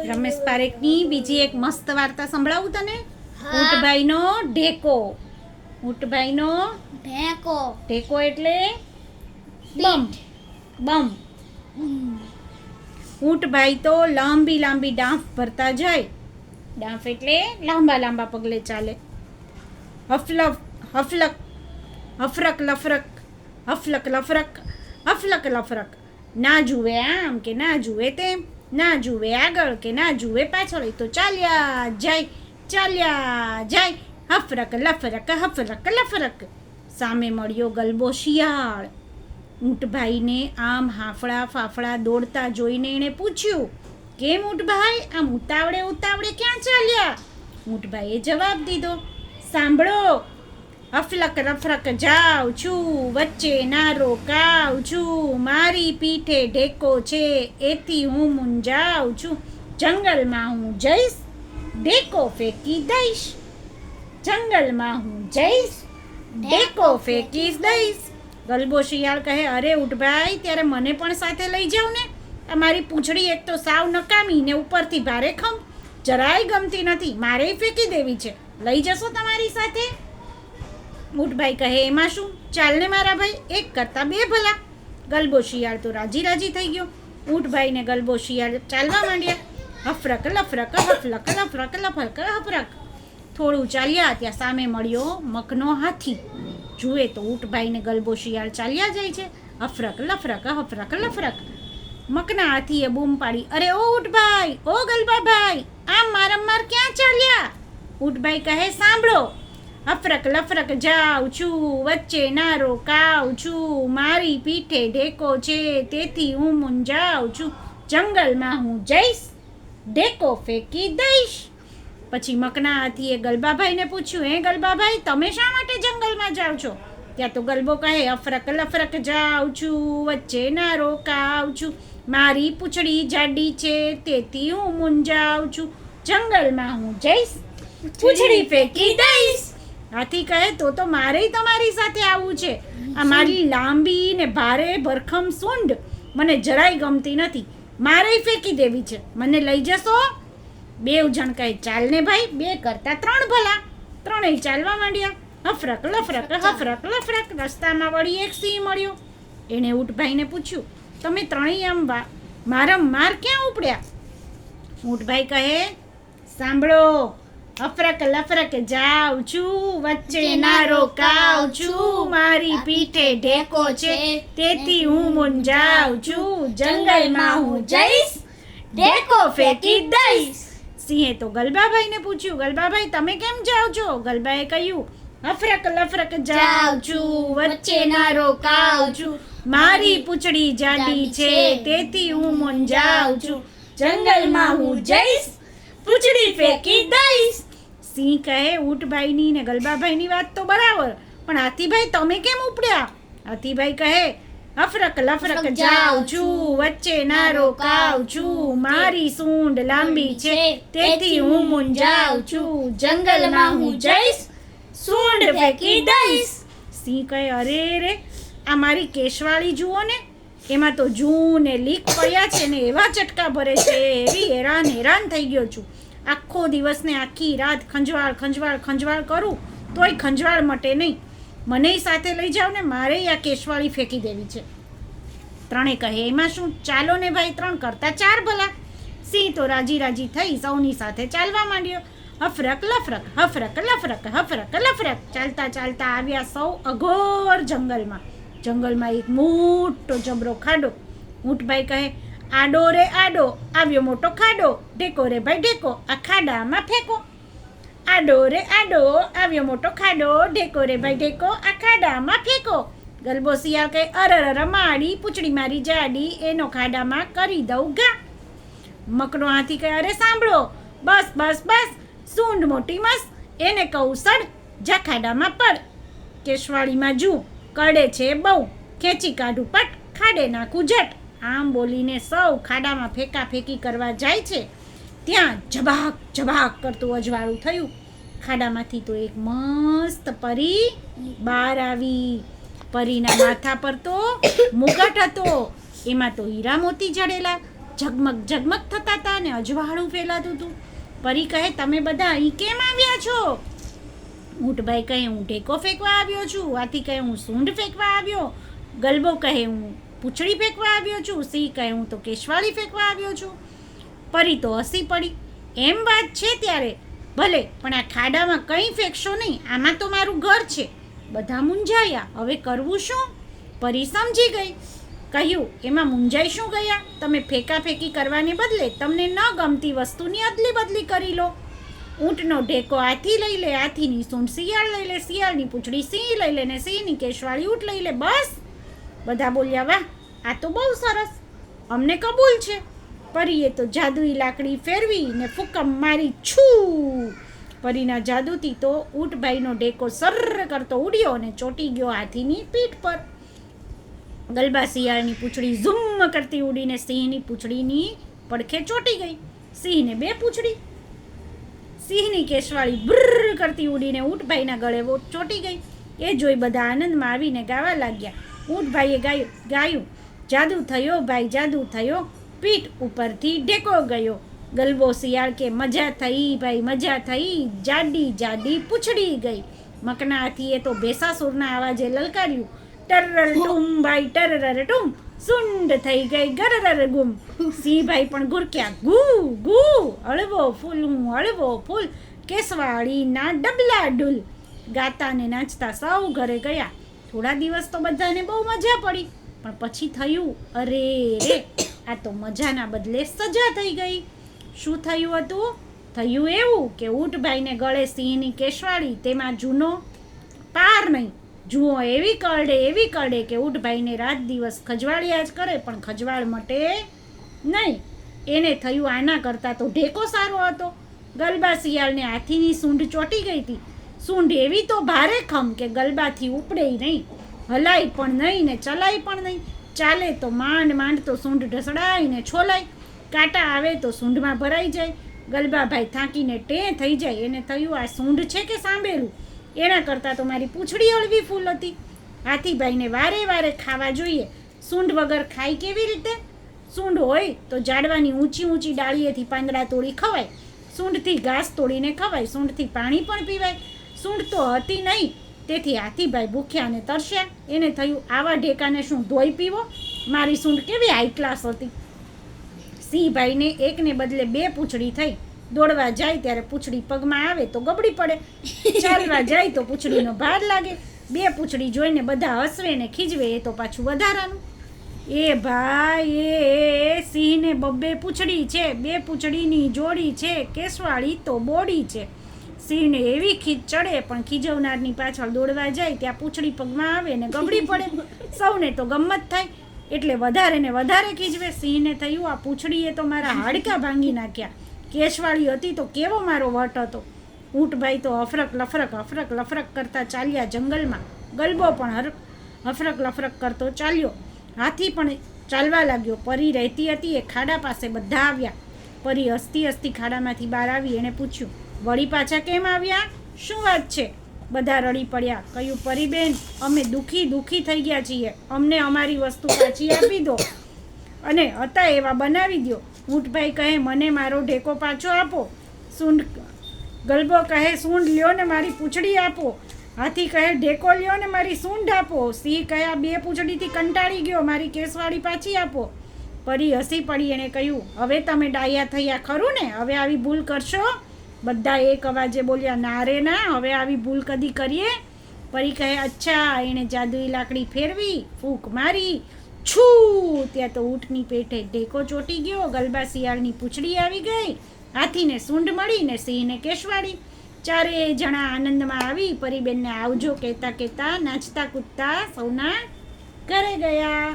રમેશ પારેખની બીજી એક મસ્ત વાર્તા સંભળાવું તને? ઊંટભાઈનો ઢેકો. ઊંટભાઈનો ઢેકો એટલે બમ. ઊંટભાઈ તો લાંબી લાંબી ડાંફ ભરતા જાય. ડાંફ એટલે લાંબા લાંબા પગલે ચાલે. હફલક હફલક, હફરક લફરક, હફલક લફરક, હફલક લફરક. ના જુએ આમ કે ના જુએ તેમ, ના જુએ આગળ કે ના જુએ પાછળ, તો ચાલ્યા જાય. હફરક લફરક, હફરક લફરક. સામે મળ્યો ગલબો શિયાળ. ઊંટભાઈને આમ હાફળા ફાફડા દોડતા જોઈને એણે પૂછ્યું, કેમ ઊંટભાઈ આમ ઉતાવળે ક્યાં ચાલ્યા? ઊંટભાઈએ જવાબ દીધો, સાંભળો, હફલક રફરક જાઉં છું, વચ્ચે ના રોકાઉં છું, મારી પીઠે ઢેકો છે એથી હું મૂંઝાઉં છું, જંગલમાં હું જઈશ ઢેકો ફેંકી દઈશ. જંગલમાં હું જઈશ ઢેકો ફેંકી દઈશ. ગલબો શિયાળ કહે, અરે ઊંટભાઈ, ત્યારે મને પણ સાથે લઈ જાવ ને. અમારી પૂંછડી એક તો સાવ નકામી ને ઉપરથી ભારે ખમ, જરાય ગમતી નથી, મારેય ફેંકી દેવી છે, લઈ જશો તમારી સાથે? ઊંટભાઈ કહે, એમાં શું, ચાલ ને મારા ભાઈ, એક કરતાં બે ભલા. ગલબો શિયાળ તો રાજી થઈ ગયો. ઊંટભાઈ ને ગલબો શિયાળ ચાલવા માંડ્યા. હફરક લફરક, હફલક લફરક, લફરક હફરક. થોડું ચાલ્યા ત્યાં સામે મળ્યો મકનો હાથી. જુએ તો ઊંટભાઈ ને ગલબો શિયાળ ચાલ્યા જાય છે. હફરક લફરક, હફરક લફરક. મકના હાથીએ બૂમ પાડી, અરે ઓ ઊંટભાઈ, ઓ ગલબાભાઈ, આમ મારમ્માર ક્યાં ચાલ્યા? ઊંટભાઈ કહે, સાંભળો, હફરક લફરક જાઉં છું, વચ્ચે ના રોકાઉં છું, મારી પીઠે ઢેકો છે તેથી હું મૂંઝાઉં છું, જંગલમાં હું જઈશ ઢેકો ફેંકી દઈશ. પછી મકના હાથીએ ગલબાભાઈને પૂછ્યું, હે ગલબાભાઈ, તમે શા માટે જંગલમાં જાઓ છો? ત્યાં તો ગલબો કહે, હફરક લફરક જાઉં છું, વચ્ચે ના રોકાઉં છું, મારી પૂંછડી જાડી છે તેથી હું મૂંઝાઉં છું, જંગલમાં હું જઈશ પૂંછડી ફેંકી દઈશ. હાથી કહે, તો મારે તમારી સાથે આવવું છે. આ મારી લાંબી ને ભારે ભરખમ સૂંઢ મને જરાય ગમતી નથી, મારે ફેંકી દેવી છે, મને લઈ જશો? બેઉ જણ કહે, ચાલ ને ભાઈ, બે કરતાં ત્રણ ભલા. ત્રણેય ચાલવા માંડ્યા. હફરક લફરક, હફરક લફરક. રસ્તામાં વળી એક સિંહ મળ્યો. એણે ઊંટભાઈને પૂછ્યું, તમે ત્રણેય આમ મારમ્માર ક્યાં ઉપડ્યા? ઊંટભાઈ કહે, સાંભળો, હફરક લફરક જાઉં છું, વચ્ચે ના રોકાઉં છું, મારી પીઠે ઢેકો છે તેથી હું મૂંઝાઉં છું, જંગલમાં હું જઈશ ઢેકો ફેંકી દઈશ. સિંહે તો ગલબાભાઈને પૂછ્યું, ગલબાભાઈ, તમે કેમ જાઓ છો? ગલબાએ કહ્યું, હફરક લફરક જાઉં છું, વચ્ચે ના રોકાઉં છું, મારી પૂંછડી જાડી છે તેથી હું મૂંઝાઉં છું, જંગલમાં હું જઈશ પૂંછડી ફેંકી દઈશ. સિંહ કહે, ઊંટભાઈની ને ગલબાભાઈની વાત તો બરાબર, પણ હાથીભાઈ તમે કેમ ઉપડ્યા? હાથીભાઈ કહે, હફરક લફરક જાઉં છું, વચ્ચે ના રોકાઉં છું, મારી સૂંઢ લાંબી છે તેથી હું મૂંઝાઉં છું, જંગલમાં હું જઈશ સૂંઢ ફેંકી દઈશ. સિંહ કહે, અરે રે, આ મારી કેશવાળી જુઓ ને, એમાં તો જૂ ને લીક પડ્યા છે ને એવા ચટકા ભરે છે, એવી હેરાન થઈ ગયો છું. આખો દિવસ ને આખી રાત ખંજવાળ કરું તોય ખંજવાળ મટે નહીં, મને સાથે લઈ જાઓ ને, મારે આ કેશવાળી ફેંકી દેવી છે. ત્રણે કહે, એમાં શું, ચાલો ને ભાઈ, ત્રણ કરતાં ચાર ભલા. સિંહ તો રાજી થઈ સૌની સાથે ચાલવા માંડ્યો. હફરક લફરક, હફરક લફરક, હફરક લફરક. ચાલતા આવ્યા સૌ અઘોર જંગલમાં એક મોટો જબરો ખાડો. ઊંટભાઈ કહે, આડો રે આડો, આવ્યો મોટો ખાડો, ઢેકો રે ભાઈ ઢેકો, આ ખાડામાં ફેંકો. આડો રે આડો, આવ્યો મોટો ખાડો, ઢેકો રે ભાઈ ઢેકો, આ ખાડામાં ફેંકો. ગલબો શિયાળ કહે, અરર માડી, પૂંછડી મારી જાડી, એનો ખાડામાં કરી દઉં ઘા. મકનો હાથી કહે, અરે સાંભળો, બસ, સૂંઢ મોટી મસ્ત, એને કહું સડ, જા ખાડામાં પડ. કેશવાળીમાં જુ કડે છે બહુ, ખેંચી કાઢું પટ, ખાડે નાખું ઝટ. આમ બોલીને સૌ ખાડામાં ફેંકી કરવા જાય છે. ત્યાં જબાક કરતું અજવાળું થયું. ખાડામાંથી તો એક મસ્ત પરી બહાર આવી. પરીના માથા પર તો મુગટ હતો, એમાં તો હીરા મોતી જડેલા. ઝગમગ ઝગમગ થતા હતા ને અજવાળું ફેલાતું હતું. પરી કહે તમે બધા અહીં કેમ આવ્યા છો? ઊંટભાઈ કહે હું ઢેકો ફેંકવા આવ્યો છું. હાથી કહે હું સૂંઢ ફેંકવા આવ્યો. ગલબો કહે હું પૂંછડી ફેંકવા આવ્યો છું. સિંહ કહે હું તો કેશવાળી ફેંકવા આવ્યો છું. પરી તો હસી પડી. એમ વાત છે ત્યારે ભલે, પણ આ ખાડામાં કંઈ ફેંકશો નહીં, આમાં તો મારું ઘર છે. બધા મૂંઝાયા. હવે કરવું શું? પરી સમજી ગઈ. કહ્યું એમાં મૂંઝાઈ શું ગયા? તમે ફેંકાફેંકી કરવાને બદલે તમને ન ગમતી વસ્તુની અદલી બદલી કરી લો. ઊંટનો ઢેકો હાથી લઈ લે, હાથીની સૂંઢ શિયાળ લઈ લે, શિયાળની પૂંછડી સિંહ લઈ લે ને સિંહની કેશવાળી ઊંટ લઈ લે. બસ. બધા બોલ્યા વાહ, આ તો બહુ સરસ, અમને કબૂલ છે. પરીએ તો જાદુઈ લાકડી ફેરવી ને ફૂકમ મારી છૂ. પરીના જાદુથી તો ઊંટભાઈનો ઢેકો સર્ર કરતો ઉડ્યો અને ચોંટી ગયો હાથીની પીઠ પર. ગલબા શિયાળની પૂંછડી ઝુમ કરતી ઉડીને સિંહની પૂંછડીની પડખે ચોંટી ગઈ. સિંહને 2 પૂંછડી. સિંહની કેશવાળી બ્રર કરતી ઉડીને ઊંટભાઈના ગળે ચોંટી ગઈ. એ જોઈ બધા આનંદમાં આવીને ગાવા લાગ્યા. ઊંટભાઈએ ગાયું જાદુ થયો ભાઈ, જાદુ થયો, પીઠ ઉપરથી ઢેકો ગયો. ગલબો શિયાળ કે મજા થઈ ભાઈ, મજા થઈ, જાડી જાડી પૂંછડી ગઈ. મકના હાથીએ તો ભેસાસુરના અવાજે લલકાર્યું ટરર ટુમ ભાઈ, ટરર ટુમ, સૂંઢ થઈ ગઈ ગરર ગુમ. સિંહભાઈ પણ ગુરક્યા ગુ ગુ, હળવો ફૂલ હું હળવો ફૂલ, કેશવાળીના ડબલા ડુલ. ગાતા ને નાચતા સૌ ઘરે ગયા. થોડા દિવસ તો બધાને બહુ મજા પડી, પણ પછી થયું અરે રે, આ તો મજાના બદલે સજા થઈ ગઈ. શું થયું હતું? થયું એવું કે ઊંટભાઈને ગળે સિંહની કેશવાળી, તેમાં જૂનો પાર નહીં. જુઓ એવી કરડે કે ઊંટભાઈને રાત દિવસ ખજવાળ્યા જ કરે, પણ ખજવાળ મટે નહીં. એને થયું આના કરતાં તો ઢેકો સારો હતો. ગલબા શિયાળને હાથીની સૂંઢ ચોંટી ગઈ હતી. સૂંઢ એવી તો ભારે ખમ કે ગલબાથી ઉપડે નહીં, હલાય પણ નહીં ને ચલાય પણ નહીં. ચાલે તો માંડ માંડ તો સૂંઢ ઢસડાય ને છોલાય. કાંટા આવે તો સૂંઢમાં ભરાઈ જાય. ગલબાભાઈ થાકીને થઈ જાય. એને થયું આ સૂંઢ છે કે સાંભેલું, એના કરતાં તો મારી પૂંછડી હળવી ફૂલ હતી. હાથીભાઈને વારે વારે ખાવા જોઈએ, સૂંઢ વગર ખાય કેવી રીતે? સૂંઢ હોય તો ઝાડવાની ઊંચી ઊંચી ડાળીએથી પાંદડા તોડી ખવાય, સૂંઢથી ઘાસ તોડીને ખવાય, સૂંઢથી પાણી પણ પીવાય. સૂંઢ તો હતી નહીં, તેથી હાથીભાઈ ભૂખ્યા અને તરસ્યા. એને થયું આવા ઢેકાને શું ધોઈ પીવો? મારી સૂંઢ કેવી હાઈ ક્લાસ હતી. સિંહભાઈને એકને બદલે 2 પૂંછડી થઈ. દોડવા જાય ત્યારે પૂંછડી પગમાં આવે તો ગબડી પડે, ચાલવા જાય તો પૂંછડીનો ભાર લાગે. 2 પૂંછડી જોઈને બધા હસવે ને ખીજવે, એ તો પાછું વધારાનું. એ ભાઈ એ સિંહને 2 પૂંછડી છે, 2 પૂંછડીની જોડી છે, કેશવાળી તો બોડી છે. સિંહને એવી ખીજ ચડે, પણ ખીજવનારની પાછળ દોડવા જાય ત્યાં પૂંછડી પગમાં આવે ને ગબડી પડે. સૌને તો ગમત થાય એટલે વધારે ને વધારે ખીજવે. સિંહને થયું આ પૂંછડીએ તો મારા હાડકાં ભાંગી નાખ્યા. કેશવાળી હતી તો કેવો મારો વટ હતો. ઊંટભાઈ તો હફરક લફરક કરતા ચાલ્યા જંગલમાં. ગલબો પણ હફરક લફરક કરતો ચાલ્યો. હાથી પણ ચાલવા લાગ્યો. પરી રહેતી હતી એ ખાડા પાસે બધા આવ્યા. પરી હસતી હસતી ખાડામાંથી બહાર આવી. એણે પૂછ્યું વળી પાછા કેમ આવ્યા? શું વાત છે? બધા રડી પડ્યા. કહ્યું પરીબેન, અમે દુઃખી થઈ ગયા છીએ, અમને અમારી વસ્તુ પાછી આપી દો અને હતા એવા બનાવી દો. ઊંટભાઈ કહે મને મારો ઢેકો પાછો આપો. ગલબો કહે સૂંઢ લ્યો ને મારી પૂંછડી આપો. હાથી કહે ઢેકો લ્યો ને મારી સૂંઢ આપો. સિંહ કહે આ 2 પૂંછડીથી કંટાળી ગયો, મારી કેશવાળી પાછી આપો. પરી હસી પડી. એણે કહ્યું હવે તમે ડાયા થયા ખરું ને, હવે આવી ભૂલ કરશો? બધા એક અવાજે બોલ્યા ના રે ના, હવે આવી ભૂલ કદી કરીએ? પરી કહે અચ્છા. એણે જાદુઈ લાકડી ફેરવી, ફૂંક મારી, છૂ, ત્યાં તો ઊંટની પેઠે ઢેકો ચોંટી ગયો. ગલબા શિયાળની પૂંછડી આવી ગઈ. હાથીને સૂંઢ મળી ને સિંહને કેશવાળી. 4 જણા આનંદમાં આવી પરીબેનને આવજો કહેતા નાચતા કૂદતા સૌના ઘરે ગયા.